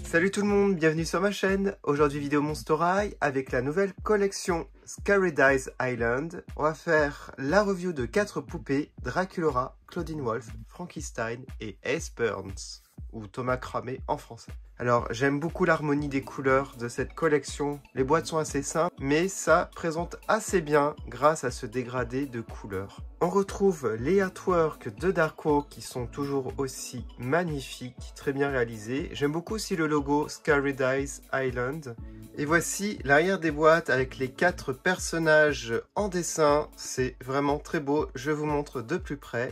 Salut tout le monde, bienvenue sur ma chaîne. Aujourd'hui vidéo Monster High avec la nouvelle collection Scary Dice Island. On va faire la review de 4 poupées, Draculaura, Claudine Wolf, Frankenstein et Ace Burns, ou Thomas Cramé en français. Alors j'aime beaucoup l'harmonie des couleurs de cette collection. Les boîtes sont assez simples, mais ça présente assez bien grâce à ce dégradé de couleurs. On retrouve les artworks de Darko qui sont toujours aussi magnifiques, très bien réalisés. J'aime beaucoup aussi le logo Scary Dice Island. Et voici l'arrière des boîtes avec les 4 personnages en dessin. C'est vraiment très beau, je vous montre de plus près.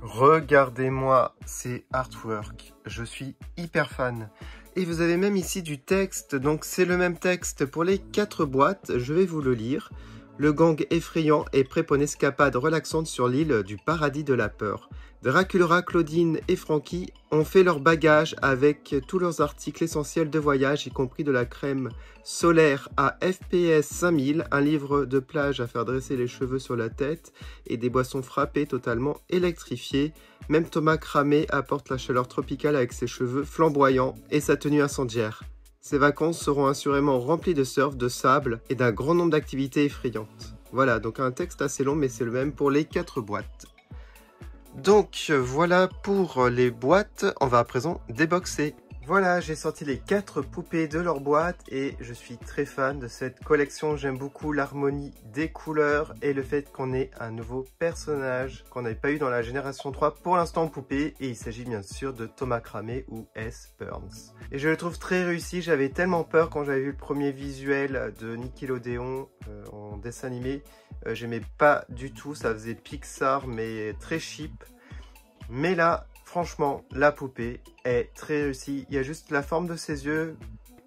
Regardez-moi ces artworks, je suis hyper fan. Et vous avez même ici du texte, donc c'est le même texte pour les 4 boîtes, je vais vous le lire. Le gang effrayant est prêt pour une escapade relaxante sur l'île du paradis de la peur. Draculaura, Claudine et Frankie ont fait leur bagage avec tous leurs articles essentiels de voyage, y compris de la crème solaire à FPS 5000, un livre de plage à faire dresser les cheveux sur la tête et des boissons frappées totalement électrifiées. Même Thomas Cramé apporte la chaleur tropicale avec ses cheveux flamboyants et sa tenue incendiaire. Ces vacances seront assurément remplies de surf, de sable et d'un grand nombre d'activités effrayantes. Voilà, donc un texte assez long, mais c'est le même pour les 4 boîtes. Donc voilà pour les boîtes, on va à présent déboxer. Voilà, j'ai sorti les 4 poupées de leur boîte et je suis très fan de cette collection. J'aime beaucoup l'harmonie des couleurs et le fait qu'on ait un nouveau personnage qu'on n'avait pas eu dans la génération 3 pour l'instant en poupée. Et il s'agit bien sûr de Thomas Cramé ou Ace Burns. Et je le trouve très réussi, j'avais tellement peur quand j'avais vu le premier visuel de Nickelodeon en dessin animé. J'aimais pas du tout, ça faisait Pixar mais très cheap. Mais là, franchement, la poupée est très réussie. Il y a juste la forme de ses yeux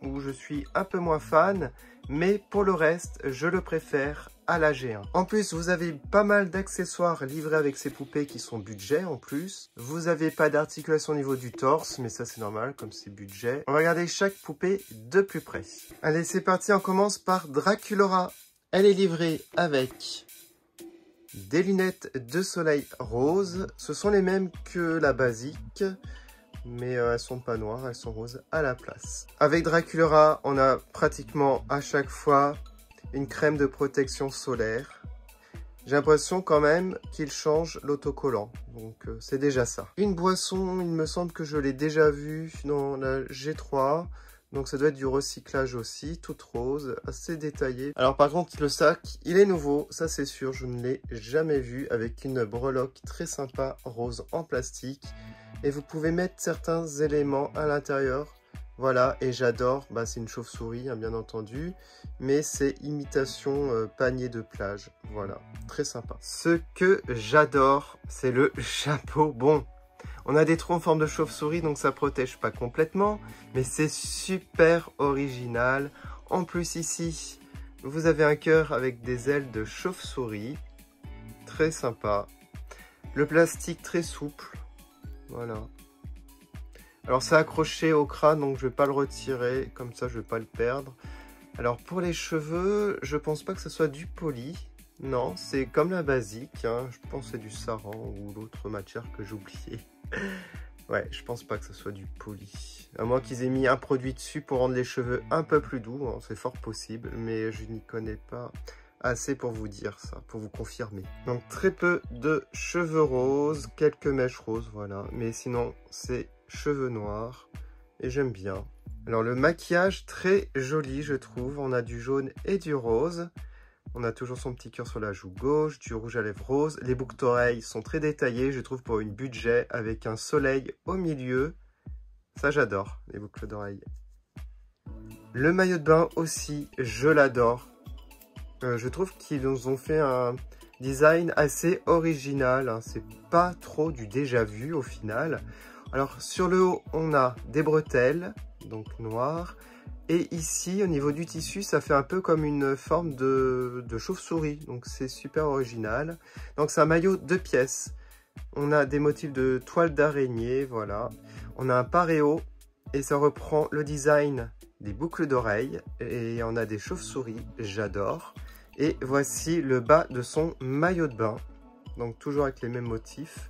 où je suis un peu moins fan. Mais pour le reste, je le préfère à la G1. En plus, vous avez pas mal d'accessoires livrés avec ces poupées qui sont budget en plus. Vous n'avez pas d'articulation au niveau du torse, mais ça c'est normal comme c'est budget. On va regarder chaque poupée de plus près. Allez, c'est parti, on commence par Draculaura. Elle est livrée avec des lunettes de soleil rose, ce sont les mêmes que la basique, mais elles sont pas noires, elles sont roses à la place. Avec Draculaura, on a pratiquement à chaque fois une crème de protection solaire. J'ai l'impression quand même qu'il change l'autocollant, donc c'est déjà ça. Une boisson, il me semble que je l'ai déjà vue dans la G3. Donc ça doit être du recyclage aussi, toute rose, assez détaillé. Alors par contre le sac, il est nouveau, ça c'est sûr, je ne l'ai jamais vu, avec une breloque très sympa, rose en plastique. Et vous pouvez mettre certains éléments à l'intérieur. Voilà, et j'adore, c'est une chauve-souris hein, bien entendu, mais c'est imitation panier de plage, voilà, très sympa. Ce que j'adore, c'est le chapeau. Bon, on a des trous en forme de chauve-souris, donc ça protège pas complètement, mais c'est super original. En plus ici, vous avez un cœur avec des ailes de chauve-souris, très sympa. Le plastique très souple, voilà. Alors c'est accroché au crâne, donc je vais pas le retirer, comme ça je vais pas le perdre. Alors pour les cheveux, je pense pas que ce soit du poly. Non, c'est comme la basique, hein. Je pense que c'est du saran ou l'autre matière que j'ai oublié. Ouais, je pense pas que ce soit du poly. À moins qu'ils aient mis un produit dessus pour rendre les cheveux un peu plus doux, hein. C'est fort possible, mais je n'y connais pas assez pour vous dire ça, pour vous confirmer. Donc très peu de cheveux roses, quelques mèches roses, voilà. Mais sinon, c'est cheveux noirs et j'aime bien. Alors le maquillage, très joli je trouve. On a du jaune et du rose. On a toujours son petit cœur sur la joue gauche, du rouge à lèvres rose. Les boucles d'oreilles sont très détaillées, je trouve, pour une budget, avec un soleil au milieu. Ça, j'adore, les boucles d'oreilles. Le maillot de bain aussi, je l'adore. Je trouve qu'ils nous ont fait un design assez original. Hein. C'est pas trop du déjà vu au final. Alors, sur le haut, on a des bretelles, donc noires. Et ici, au niveau du tissu, ça fait un peu comme une forme de chauve-souris. Donc, c'est super original. Donc, c'est un maillot 2 pièces. On a des motifs de toile d'araignée, voilà. On a un paréo et ça reprend le design des boucles d'oreilles. Et on a des chauves-souris, j'adore. Et voici le bas de son maillot de bain. Donc, toujours avec les mêmes motifs.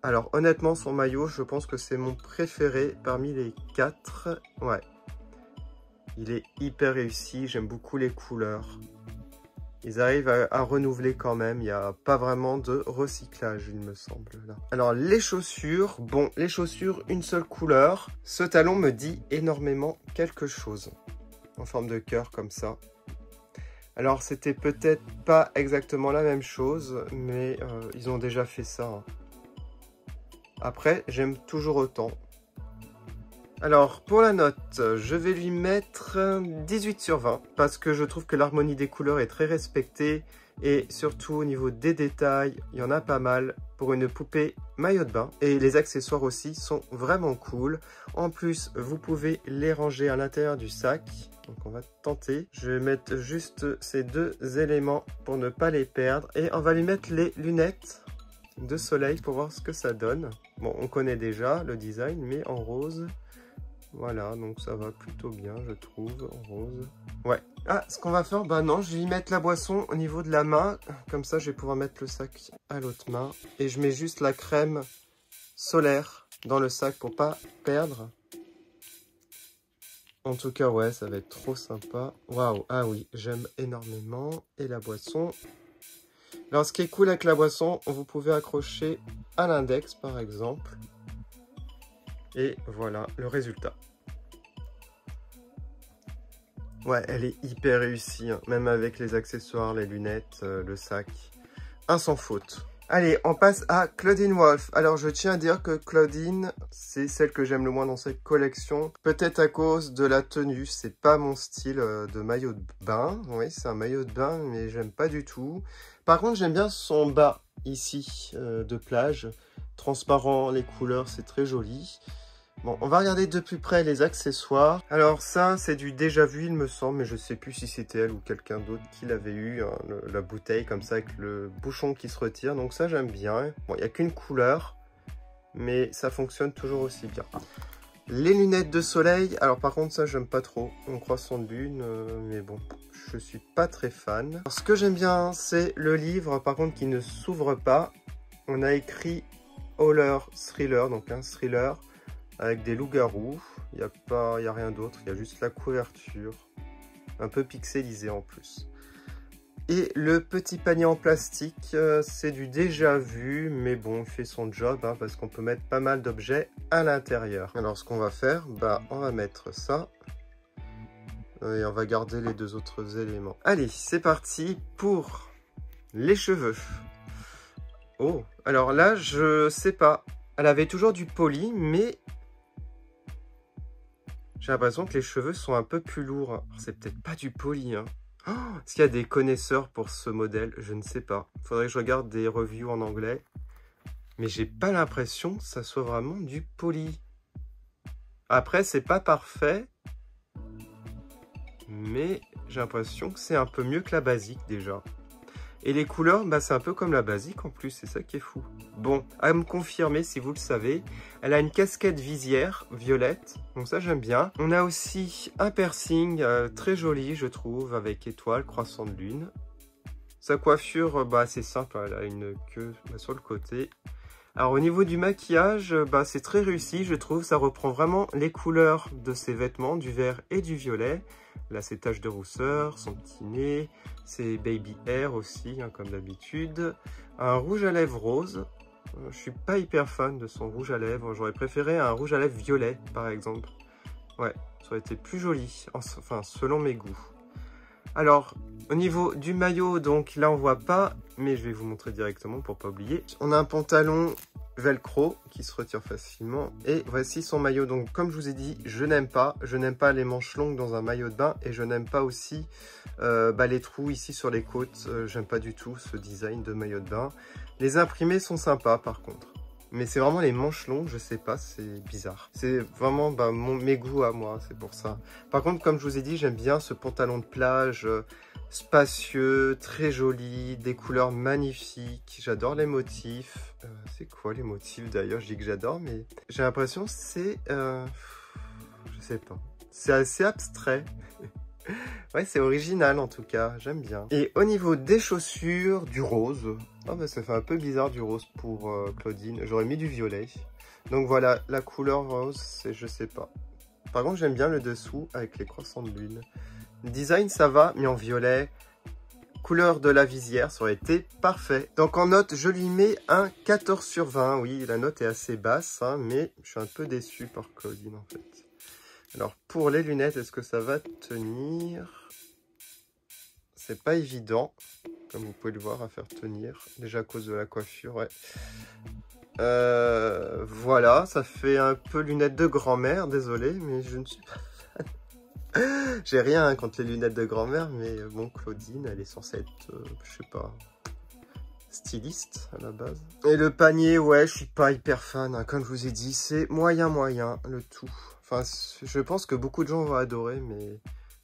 Alors honnêtement, son maillot, je pense que c'est mon préféré parmi les 4. Ouais. Il est hyper réussi, j'aime beaucoup les couleurs. Ils arrivent à renouveler quand même, il n'y a pas vraiment de recyclage, il me semble. Là. Alors les chaussures, bon, les chaussures, une seule couleur. Ce talon me dit énormément quelque chose. En forme de cœur comme ça. Alors c'était peut-être pas exactement la même chose, mais ils ont déjà fait ça. Hein. Après, j'aime toujours autant. Alors, pour la note, je vais lui mettre 18 sur 20 parce que je trouve que l'harmonie des couleurs est très respectée et surtout au niveau des détails, il y en a pas mal pour une poupée maillot de bain. Et les accessoires aussi sont vraiment cool. En plus, vous pouvez les ranger à l'intérieur du sac. Donc on va tenter. Je vais mettre juste ces 2 éléments pour ne pas les perdre. Et on va lui mettre les lunettes de soleil pour voir ce que ça donne. Bon, on connaît déjà le design, mais en rose. Voilà, donc ça va plutôt bien, je trouve, en rose. Ouais. Ah, ce qu'on va faire, bah non, je vais y mettre la boisson au niveau de la main. Comme ça, je vais pouvoir mettre le sac à l'autre main. Et je mets juste la crème solaire dans le sac pour pas perdre. En tout cas, ouais, ça va être trop sympa. Waouh, ah oui, j'aime énormément. Et la boisson. Alors, ce qui est cool avec la boisson, vous pouvez accrocher à l'index, par exemple. Et voilà le résultat. Ouais, elle est hyper réussie, hein, même avec les accessoires, les lunettes, le sac. Un sans faute. Allez, on passe à Claudine Wolf. Alors, je tiens à dire que Claudine, c'est celle que j'aime le moins dans cette collection. Peut-être à cause de la tenue, c'est pas mon style de maillot de bain. Oui, c'est un maillot de bain, mais j'aime pas du tout. Par contre, j'aime bien son bas, ici, de plage. Transparent, les couleurs, c'est très joli. Bon, on va regarder de plus près les accessoires. Alors ça, c'est du déjà vu, il me semble, mais je sais plus si c'était elle ou quelqu'un d'autre qui l'avait eu, hein, la bouteille comme ça avec le bouchon qui se retire. Donc ça, j'aime bien. Bon, il n'y a qu'une couleur, mais ça fonctionne toujours aussi bien. Les lunettes de soleil, alors par contre ça, j'aime pas trop. On croissant de lune, mais bon, je suis pas très fan. Alors, ce que j'aime bien, c'est le livre, par contre, qui ne s'ouvre pas. On a écrit Horror Thriller, donc un thriller. Avec des loups-garous, il n'y a rien d'autre, il y a juste la couverture, un peu pixelisé en plus. Et le petit panier en plastique, c'est du déjà vu, mais bon, il fait son job, hein, parce qu'on peut mettre pas mal d'objets à l'intérieur. Alors ce qu'on va faire, bah on va mettre ça, et on va garder les 2 autres éléments. Allez, c'est parti pour les cheveux. Oh, alors là, je sais pas, elle avait toujours du poli, mais... j'ai l'impression que les cheveux sont un peu plus lourds. C'est peut-être pas du poli, hein. Oh, est-ce qu'il y a des connaisseurs pour ce modèle? Je ne sais pas. Faudrait que je regarde des reviews en anglais. Mais j'ai pas l'impression que ça soit vraiment du poli. Après, c'est pas parfait. Mais j'ai l'impression que c'est un peu mieux que la basique déjà. Et les couleurs, bah, c'est un peu comme la basique en plus, c'est ça qui est fou. Bon, à me confirmer si vous le savez, elle a une casquette visière violette, donc ça j'aime bien. On a aussi un piercing très joli je trouve, avec étoile, croissant de lune. Sa coiffure, bah, c'est simple, elle a une queue sur le côté. Alors au niveau du maquillage, bah, c'est très réussi je trouve, ça reprend vraiment les couleurs de ses vêtements, du vert et du violet. Là c'est taches de rousseur, son petit nez, c'est baby hair aussi, hein, comme d'habitude. Un rouge à lèvres rose, je suis pas hyper fan de son rouge à lèvres, j'aurais préféré un rouge à lèvres violet par exemple. Ouais, ça aurait été plus joli, enfin selon mes goûts. Alors, au niveau du maillot, donc là on voit pas, mais je vais vous montrer directement pour pas oublier. On a un pantalon velcro qui se retire facilement et voici son maillot. Donc comme je vous ai dit, je n'aime pas les manches longues dans un maillot de bain et je n'aime pas aussi les trous ici sur les côtes. J'aime pas du tout ce design de maillot de bain. Les imprimés sont sympas par contre. Mais c'est vraiment les manches longues, je sais pas, c'est bizarre. C'est vraiment mes goûts à moi, c'est pour ça. Par contre, comme je vous ai dit, j'aime bien ce pantalon de plage spacieux, très joli, des couleurs magnifiques. J'adore les motifs. C'est quoi les motifs d'ailleurs? Je dis que j'adore, mais j'ai l'impression que c'est... je sais pas. C'est assez abstrait. Ouais, c'est original en tout cas, j'aime bien. Et au niveau des chaussures, du rose. Oh bah ça fait un peu bizarre du rose pour Claudine. J'aurais mis du violet. Donc voilà, la couleur rose, c'est je sais pas. Par contre, j'aime bien le dessous avec les croissants de lune. Design, ça va, mais en violet. Couleur de la visière, ça aurait été parfait. Donc en note, je lui mets un 14 sur 20. Oui, la note est assez basse, hein, mais je suis un peu déçu par Claudine en fait. Alors pour les lunettes, est-ce que ça va tenir? C'est pas évident, comme vous pouvez le voir, à faire tenir. Déjà à cause de la coiffure, ouais. Voilà, ça fait un peu lunettes de grand-mère, désolé, mais je ne suis pas... J'ai rien contre les lunettes de grand-mère, mais bon, Claudine, elle est censée être, je sais pas, styliste à la base. Et le panier, ouais, je suis pas hyper fan, hein. Comme je vous ai dit, c'est moyen, le tout. Enfin, je pense que beaucoup de gens vont adorer, mais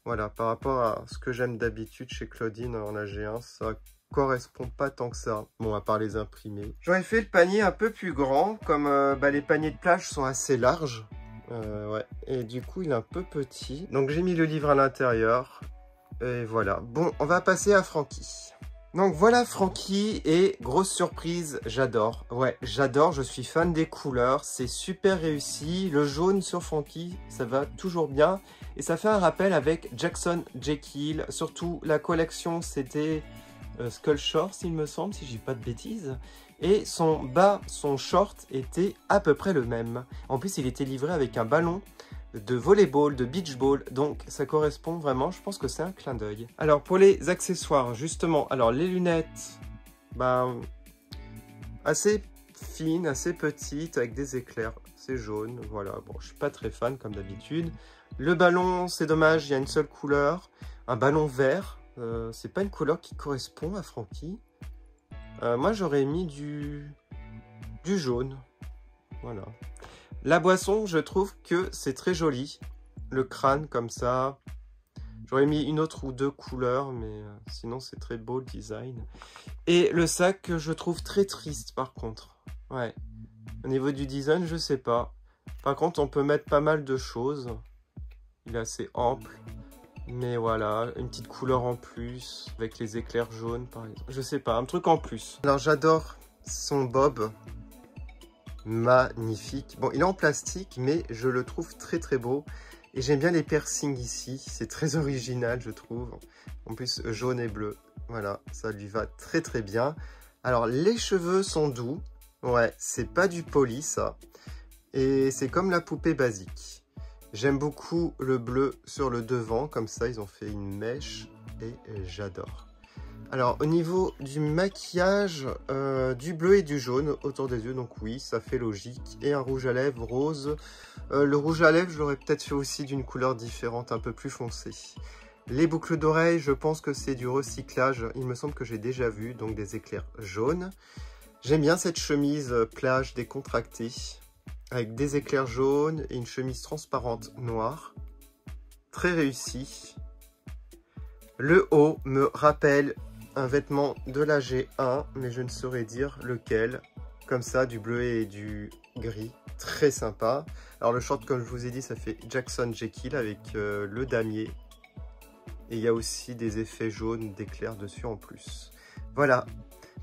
voilà, par rapport à ce que j'aime d'habitude chez Claudine en AG1, ça correspond pas tant que ça. Bon, à part les imprimés. J'aurais fait le panier un peu plus grand, comme les paniers de plage sont assez larges. Ouais, et du coup il est un peu petit. Donc j'ai mis le livre à l'intérieur. Et voilà. Bon, on va passer à Frankie. Donc voilà Frankie, et grosse surprise, j'adore. Ouais, j'adore, je suis fan des couleurs, c'est super réussi. Le jaune sur Frankie, ça va toujours bien. Et ça fait un rappel avec Jackson Jekyll. Surtout la collection, c'était Skull Shorts, il me semble, si je dis pas de bêtises. Et son bas, son short était à peu près le même. En plus, il était livré avec un ballon de volleyball, de beach ball. Donc, ça correspond vraiment. Je pense que c'est un clin d'œil. Alors, pour les accessoires, justement. Alors, les lunettes, ben, assez fines, assez petites, avec des éclairs. C'est jaune, voilà. Bon, je suis pas très fan, comme d'habitude. Le ballon, c'est dommage, il y a une seule couleur. Un ballon vert. C'est pas une couleur qui correspond à Frankie. Moi, j'aurais mis du jaune. Voilà. La boisson, je trouve que c'est très joli. Le crâne, comme ça. J'aurais mis une autre ou deux couleurs, mais sinon, c'est très beau le design. Et le sac, que je trouve très triste, par contre. Ouais. Au niveau du design, je sais pas. Par contre, on peut mettre pas mal de choses. Il est assez ample. Mais voilà, une petite couleur en plus, avec les éclairs jaunes par exemple. Je sais pas, un truc en plus. Alors j'adore son bob. Magnifique. Bon, il est en plastique, mais je le trouve très très beau. Et j'aime bien les piercings ici. C'est très original, je trouve. En plus, jaune et bleu. Voilà, ça lui va très très bien. Alors, les cheveux sont doux. Ouais, c'est pas du poli, ça. Et c'est comme la poupée basique. J'aime beaucoup le bleu sur le devant, comme ça ils ont fait une mèche et j'adore. Alors au niveau du maquillage, du bleu et du jaune autour des yeux, donc oui, ça fait logique. Et un rouge à lèvres rose. Le rouge à lèvres, je l'aurais peut-être fait aussi d'une couleur différente, un peu plus foncée. Les boucles d'oreilles, je pense que c'est du recyclage, il me semble que j'ai déjà vu, donc des éclairs jaunes. J'aime bien cette chemise plage décontractée, avec des éclairs jaunes et une chemise transparente noire. Très réussi. Le haut me rappelle un vêtement de la G1, mais je ne saurais dire lequel. Comme ça, du bleu et du gris. Très sympa. Alors le short, comme je vous ai dit, ça fait Jackson Jekyll avec le damier. Et il y a aussi des effets jaunes d'éclairs dessus en plus. Voilà.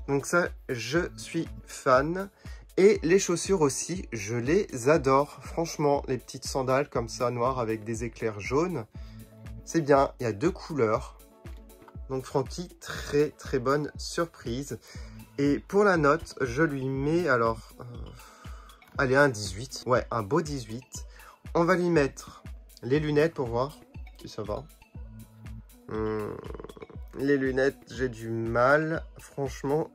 Donc ça, je suis fan. Et les chaussures aussi, je les adore. Franchement, les petites sandales comme ça, noires avec des éclairs jaunes, c'est bien. Il y a deux couleurs. Donc Frankie, très très bonne surprise. Et pour la note, je lui mets alors... allez, un 18. Ouais, un beau 18. On va lui mettre les lunettes pour voir si ça va. Les lunettes, j'ai du mal. Franchement...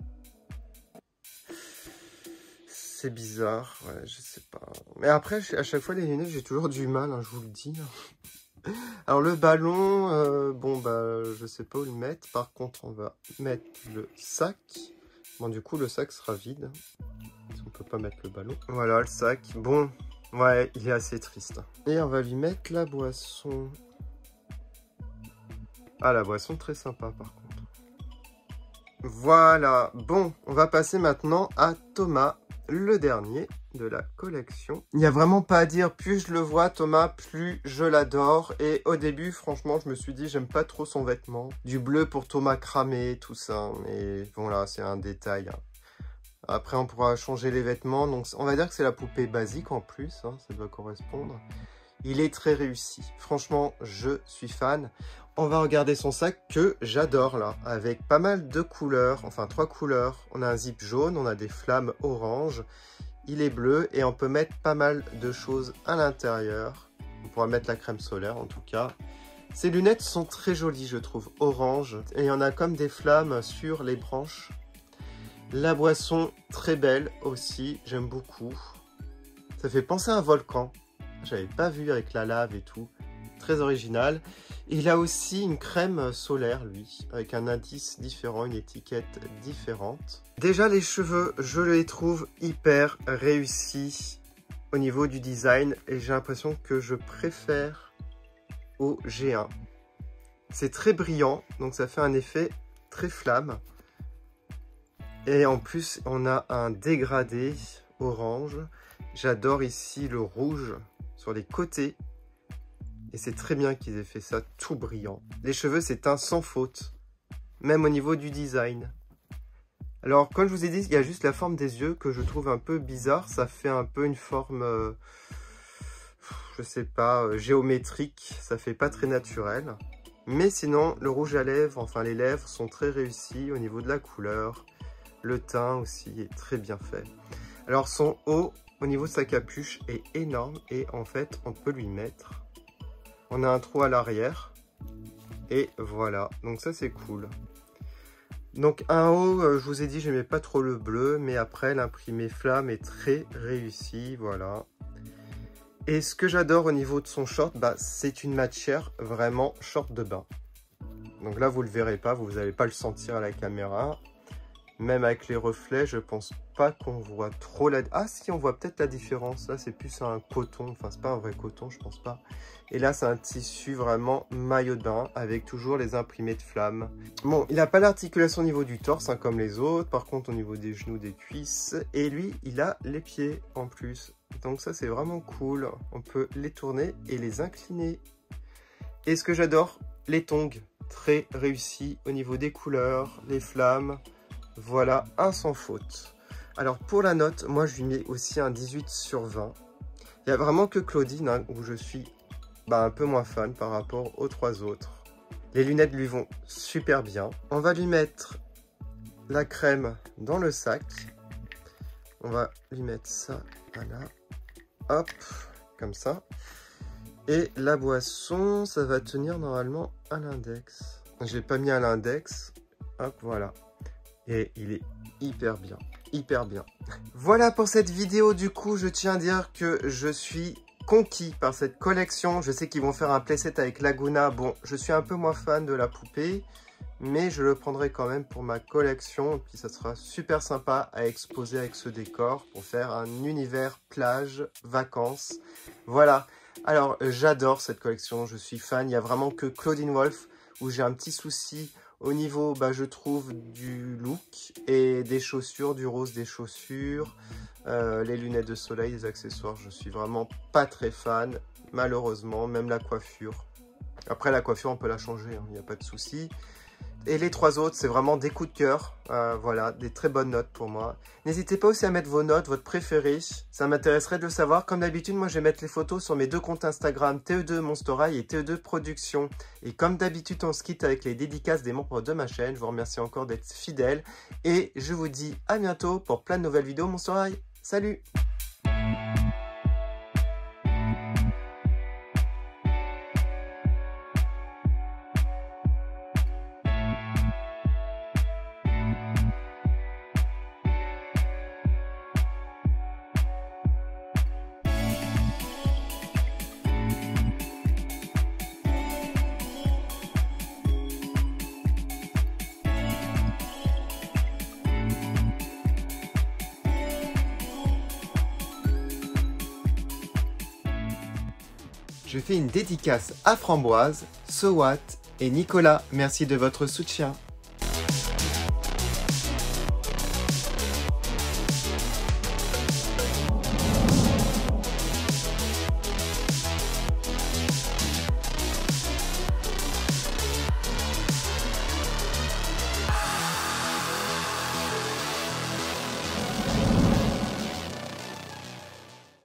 c'est bizarre, ouais, je sais pas. Mais après, à chaque fois, les lunettes, j'ai toujours du mal, hein, je vous le dis. Alors, le ballon, bon, bah, je sais pas où le mettre. Par contre, on va mettre le sac. Bon, du coup, le sac sera vide. Parce qu'on peut pas mettre le ballon. Voilà, le sac. Bon, ouais, il est assez triste. Et on va lui mettre la boisson. Ah, la boisson, très sympa, par contre. Voilà. Bon, on va passer maintenant à Thomas. le dernier de la collection. Il n'y a vraiment pas à dire, plus je le vois Thomas, plus je l'adore. Et au début, franchement, je me suis dit, j'aime pas trop son vêtement. Du bleu pour Thomas cramé, tout ça. Mais bon là, c'est un détail. Après, on pourra changer les vêtements. Donc, on va dire que c'est la poupée basique en plus. Hein, ça doit correspondre. Il est très réussi. Franchement, je suis fan. On va regarder son sac que j'adore là, avec pas mal de couleurs, enfin 3 couleurs. On a un zip jaune, on a des flammes orange, il est bleu et on peut mettre pas mal de choses à l'intérieur. On pourra mettre la crème solaire en tout cas. Ces lunettes sont très jolies je trouve, orange. Et il y en a comme des flammes sur les branches. La boisson très belle aussi, j'aime beaucoup. Ça fait penser à un volcan. J'avais pas vu avec la lave et tout. Très original. Et il a aussi une crème solaire, lui, avec un indice différent, une étiquette différente. Déjà, les cheveux, je les trouve hyper réussis au niveau du design. Et j'ai l'impression que je préfère au G1. C'est très brillant, donc ça fait un effet très flamme. Et en plus, on a un dégradé orange. J'adore ici le rouge sur les côtés. Et c'est très bien qu'ils aient fait ça tout brillant. Les cheveux, c'est un sans faute. Même au niveau du design. Alors, comme je vous ai dit, il y a juste la forme des yeux que je trouve un peu bizarre. Ça fait un peu une forme, je sais pas, géométrique. Ça fait pas très naturel. Mais sinon, le rouge à lèvres, enfin les lèvres sont très réussies au niveau de la couleur. Le teint aussi est très bien fait. Alors, son haut, au niveau de sa capuche, est énorme. Et en fait, on peut lui mettre... On a un trou à l'arrière. Et voilà. Donc ça, c'est cool. Donc un haut, je vous ai dit, j'aimais pas trop le bleu. Mais après, l'imprimé flamme est très réussi. Voilà. Et ce que j'adore au niveau de son short, bah, c'est une matière vraiment short de bain. Donc là, vous le verrez pas. Vous n'allez pas le sentir à la caméra. Même avec les reflets, je pense pas qu'on voit trop la... Ah si, on voit peut-être la différence. Là, c'est plus un coton. Enfin, c'est pas un vrai coton, je pense pas. Et là, c'est un tissu vraiment maillot de bain avec toujours les imprimés de flammes. Bon, il n'a pas l'articulation au niveau du torse, hein, comme les autres. Par contre, au niveau des genoux, des cuisses. Et lui, il a les pieds en plus. Donc ça, c'est vraiment cool. On peut les tourner et les incliner. Et ce que j'adore, les tongs. Très réussis au niveau des couleurs, les flammes. Voilà, un sans faute. Alors pour la note, moi je lui mets aussi un 18 sur 20. Il n'y a vraiment que Claudine hein, où je suis un peu moins fan par rapport aux 3 autres. Les lunettes lui vont super bien. On va lui mettre la crème dans le sac. On va lui mettre ça, voilà. Hop, comme ça. Et la boisson, ça va tenir normalement à l'index. Je ne l'ai pas mis à l'index. Hop, voilà. Et il est hyper bien, hyper bien. Voilà pour cette vidéo, du coup, je tiens à dire que je suis conquis par cette collection. Je sais qu'ils vont faire un playset avec Laguna. Bon, je suis un peu moins fan de la poupée, mais je le prendrai quand même pour ma collection. Et puis ça sera super sympa à exposer avec ce décor pour faire un univers plage, vacances. Voilà, alors j'adore cette collection, je suis fan. Il n'y a vraiment que Claudine Wolf où j'ai un petit souci au niveau, je trouve, du look et des chaussures, du rose des chaussures, les lunettes de soleil, les accessoires. Je suis vraiment pas très fan, malheureusement, même la coiffure. Après, la coiffure, on peut la changer, il n'y a pas de souci. Et les 3 autres, c'est vraiment des coups de cœur. Voilà, des très bonnes notes pour moi. N'hésitez pas aussi à mettre vos notes, votre préféré. Ça m'intéresserait de le savoir. Comme d'habitude, moi, je vais mettre les photos sur mes 2 comptes Instagram, TE2 Monstorail et TE2 Productions. Et comme d'habitude, on se quitte avec les dédicaces des membres de ma chaîne. Je vous remercie encore d'être fidèles. Et je vous dis à bientôt pour plein de nouvelles vidéos Monstorail. Salut! Je fais une dédicace à Framboise, Sowat et Nicolas. Merci de votre soutien.